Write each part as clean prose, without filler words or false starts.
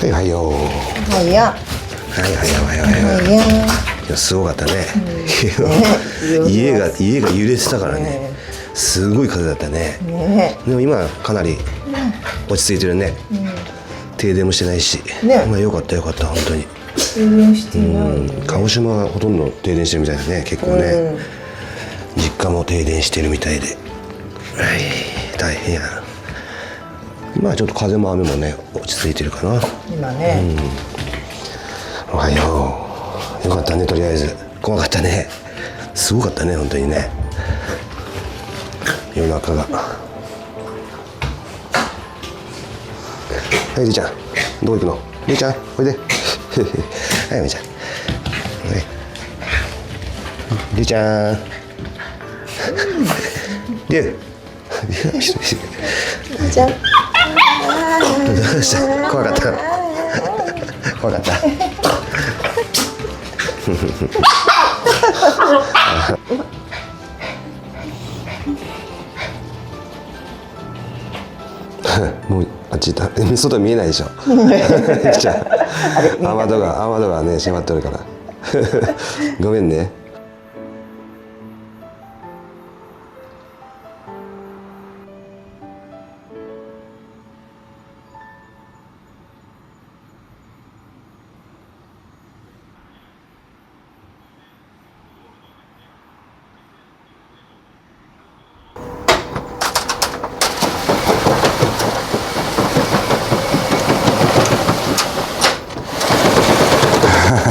はいはいよ。はいや。はいはいはいはいはい。はいや。いやすごかったね。家が揺れてたからね。すごい風だったね。でも今かなり落ち着いてるね。停電もしてないし。まあよかったよかった本当に。停電してない。鹿児島はほとんど停電してるみたいだね結構ね。実家も停電してるみたいで。はい大変や。まあちょっと風も雨もね落ち着いてるかな。今ね。おはよう。よかったねとりあえず。怖かったね。すごかったね本当にね。夜中が。はいりーちゃんどこ行くの？りーちゃんおいで。はいみーちゃん。りーちゃん。りゅう。じゃ。どうした？怖かった。怖かった。もうあっち行った。外見えないでしょ。じゃあ雨戸がね閉まってるから。ごめんね。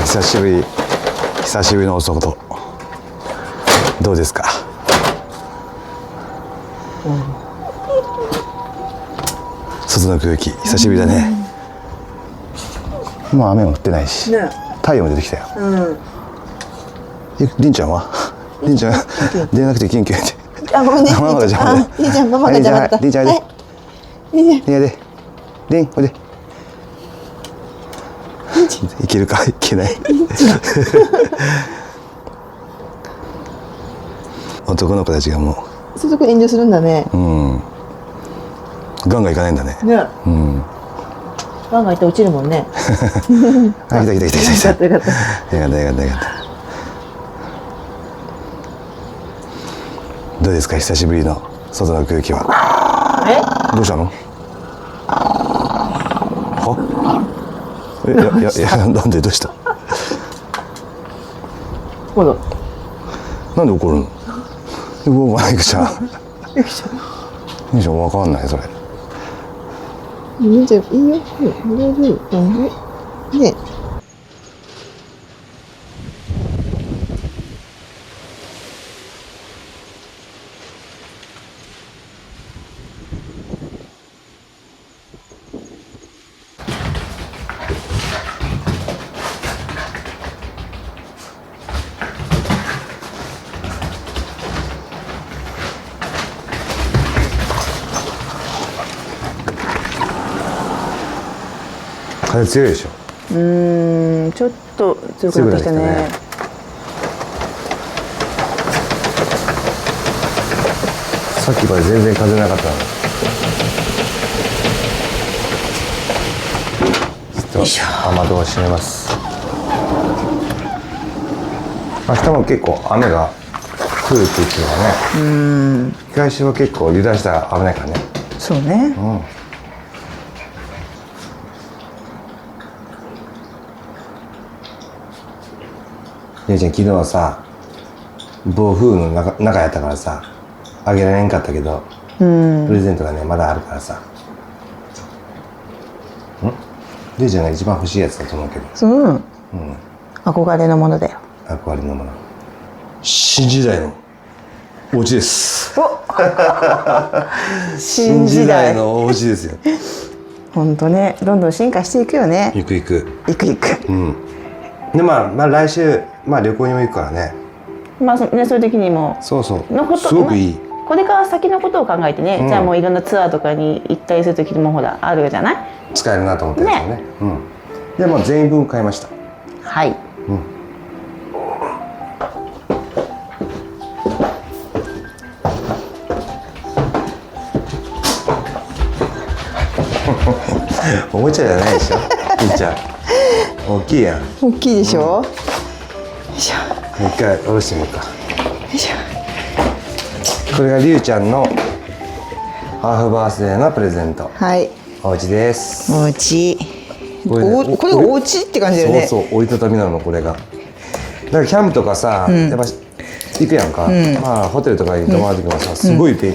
久しぶりのお外どうですか？外の空気久しぶりだね。もう雨も降ってないし、太陽も出てきたよ。りんちゃんは？りんちゃん出なくて元気やって。あごめんね。ママが邪魔だ。りんちゃんママが邪魔だった。りんちゃんおいで。りんおいで。いけるかいけない。男の子たちがもうそういうとこ遠慮するんだね。ガンガンいかないんだね。ガンガンいって落ちるもんね。あ来た。よかった。どうですか久しぶりの外の空気は。どうしたの？いやなんでどうした？なんで怒るの？動かないくちゃ。いいじゃんわかんないそれ。いいじゃんいいよ。ね。風強いでしょ。ちょっと強くなってきたね。さっきまで全然風なかったの。ちょっと雨戸を閉めます。明日も結構雨が降るって言ってるからね。東は結構油断したら危ないからね。そうね。姉ちゃん昨日はさ暴風の中やったからさあげられんかったけど、プレゼントがねまだあるからさ。姉ちゃんが一番欲しいやつだと思うけど。憧れのものだよ。憧れのもの。新時代のお家です。新時代のお家ですよ。本当ね、どんどん進化していくよね。行く。でまあ来週旅行にも行くからね。そういう時にもそうすごくいい。これから先のことを考えてね、じゃあもういろんなツアーとかに行ったりする時もほらあるじゃない。使えるなと思ってるんですよね。でも全員分買いました。はい。おもちゃじゃないでしょ。りーちゃん大きいやん。大きいでしょ、よいしょ一回下ろしてみようか。よいしょ。これがりゅうちゃんのハーフバースデーのプレゼント。はい、お家です。お家。これねこれがお家って感じだよね。そうそう、折りたたみなのこれが。だからキャンプとかさ、やっぱ行くやんか、まあホテルとかに泊まる時もさ、すごい便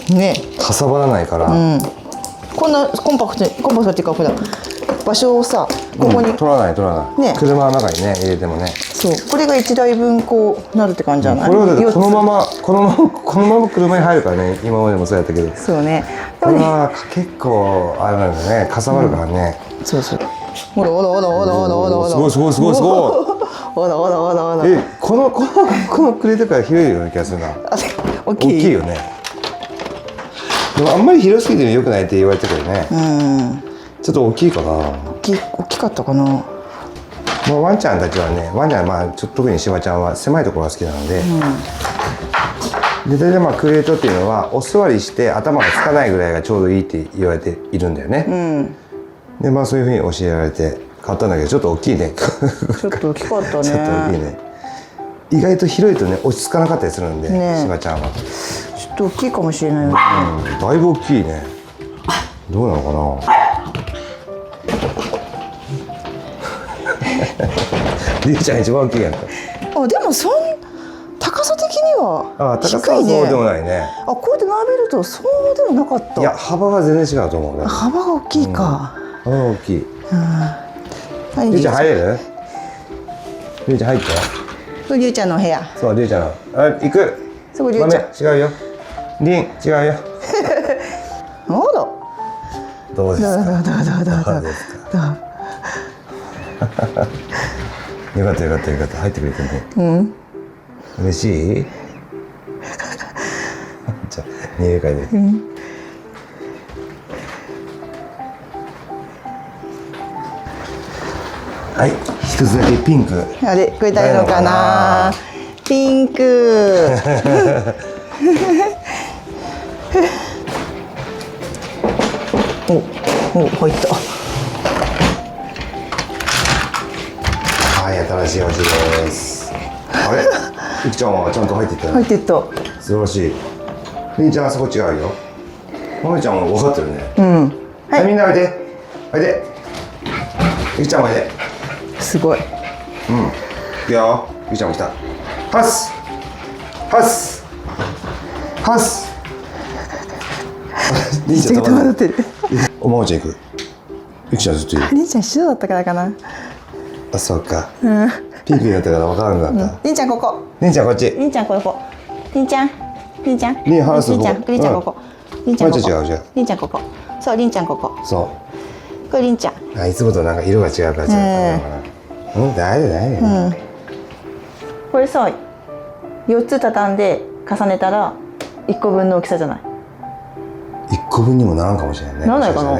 利、ね、かさばらないから、こんなコンパクトっていうかほら場所をさここに、取らないね車の中にね入れてもね。そうこれが1台分こうなるって感じじゃない。これはだって4つこのまま車に入るからね。今までもそうやったけど、そうね。これは結構あれなんだね、かさばるからね、そうそう。ほらほらほらほらほらほらほら。すごいすごいすごいすごい。ほらほらほらほら。このクレートから広いような気がするな。大大きいよね。でもあんまり広すぎても良くないって言われてるけどね、ちょっと大きいかな。大きかったかな。まあ、ワンちゃんたちはね、ワンちゃんはまあちょっと特にしばちゃんは狭いところが好きなので、で大体まあクレートっていうのはお座りして頭がつかないぐらいがちょうどいいって言われているんだよね、でまあそういうふうに教えられて買ったんだけど、ちょっと大きいね。ちょっと大きかったね。ちょっと大きいね。意外と広いとね落ち着かなかったりするんで、ねしばちゃんは、ちょっと大きいかもしれないよね。だいぶ大きいね。どうなのかな。りゅうちゃん一番大きいやんか。あ、でも高さ的には高さ低いね。はそうでもないね。あ、こうやって並べるとそうでもなかった。いや幅は全然違うと思うね。幅が大きいか。幅が大きい。はい、りゅうちゃん入れる？りゅうちゃん入って。これりゅうちゃんの部屋。そう、りゅうちゃんの。あ、行く。そこりゅうちゃん。違うよ。りん、違うよ。おら。どうですか。どうですか。よかったよかったよかった、入ってくれてね。嬉しい。じゃあ匂い嗅いで。はい、一つだけピンク。あれ、これ誰のかな。ピンク。お、入った。はい、新しいお家です。あれ、ゆきちゃんはちゃんと入っていったね。入ってった。素晴らしい。りんちゃんはそこ違うよ。まみちゃんも分かってるね。はい、みんなおいで。おいで。ゆきちゃんもおいで。すごい。いくよ。ゆきちゃんも来た。ハス。ハス。ハス。りんちゃん戸惑ってる。おまおちゃん行く。ゆきちゃんずっといる。りんちゃん白だったからかな。あ、そうか。ピンクになったから分からなくなった。りんちゃんここ。りんちゃんこっち。りんちゃんここ。りんちゃん。りんちゃん。りんハウスりんちゃん。りんちゃんここ。りんちゃんここ。違う違う。りんちゃんここ。そう、りんちゃんここ。そこれりんちゃん。う。あ、いつもとなんか色が違うから違うかな。大丈夫大丈夫。これさ、4つ畳んで重ねたら1個分の大きさじゃない。一個分にもならんかもしれないね。ならないかな。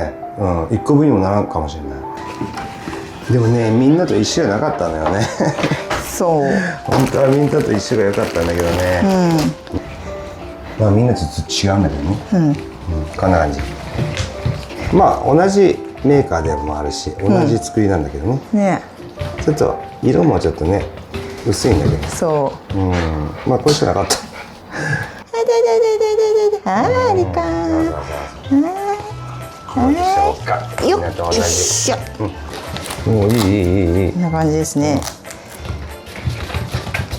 一個分にもならんかもしれない。でもね、みんなと一緒じゃなかったのよね。そう。本当はみんなと一緒が良かったんだけどね。まあみんなとちょっと違うんだけどね。こんな感じ。まあ同じメーカーでもあるし、同じ作りなんだけどね。ね。ちょっと色もちょっとね薄いんだけど。そう。まあこれしかなかった。ありか。どうでしょうか。みんなと同じ。もういい。こんな感じですね。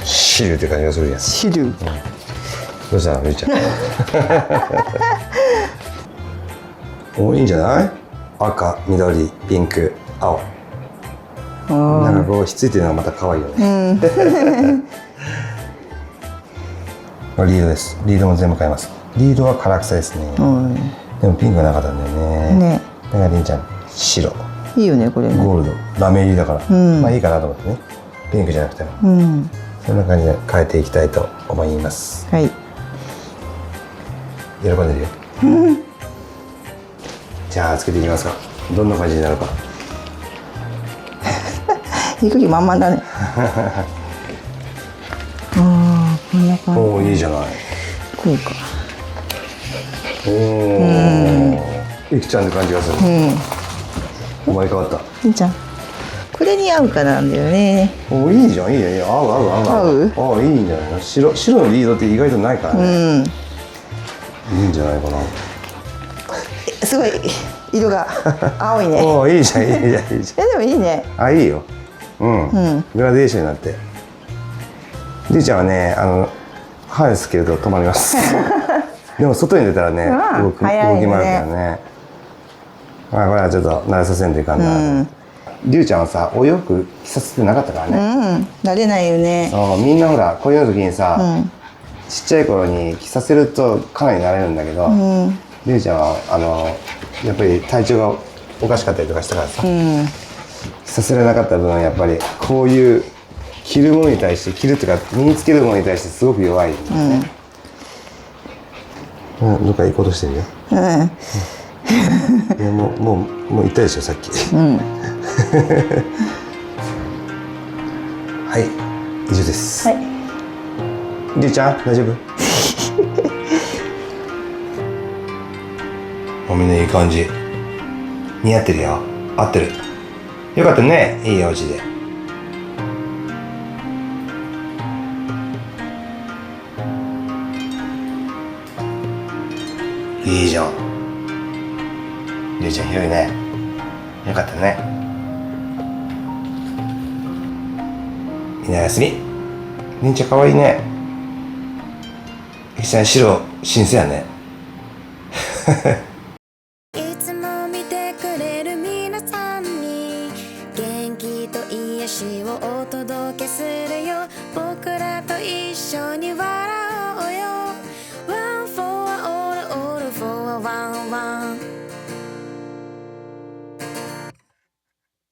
汁って感じがするやん。汁。どうしたの、みーちゃん。お、いいんじゃない？赤、緑、ピンク、青。なんかこうひっついてるのがまた可愛いよね。これリードです。リードも全部買います。リードは唐草ですね。でもピンクがなかったんだよね。ね。だからりんちゃん白。いいよねこれね。ゴールド、ラメ入りだから、まあいいかなと思ってね。ピンクじゃなくても。そんな感じで変えていきたいと思います。はい。喜んでるよ。じゃあつけていきますか。どんな感じになるか。行く気満々だね。こんな感じ。おお、いいじゃない。こうか。おお、ゆきちゃんの感じがする。生まれ変わった。いいじゃん。これに合うかなんだよね。お、いいじゃん、いいね、合う合う合う合う。あ、いいんじゃないの。白のリードって意外とないからね。いいんじゃないかな。すごい色が青いね。お、いいじゃん、いいじゃん、いいじゃん。でもいいね。あ、いいよ。グラデーションになって。りゅうちゃんはね、ハーネスつけると止まります。でも外に出たらね、動き回るからね。まあ、これはちょっと慣れさせんといかんな。りゅうちゃんはさ、お洋服着させてなかったからね。慣れないよね。みんなほら、こういう時にさ、ちっちゃい頃に着させるとかなり慣れるんだけど、りゅうちゃんはやっぱり体調がおかしかったりとかしたからさ、着させられなかった分、やっぱりこういう着るものに対して、着るっていうか身につけるものに対してすごく弱いんだよね。どっか行こうとしてるよ。いや、もう行ったでしょ、さっき。はい、以上です。りゅうちゃん、大丈夫？おみのいい感じ。似合ってるよ。合ってる。よかったね、いいお家で。いいじゃん。りゅうちゃん広いね。よかったね。みんな休み。りゅうちゃん可愛いね。ゆきちゃん白新鮮やね。いつも見てくれる皆さんに元気と癒しをお届けするよ。僕らと一緒に笑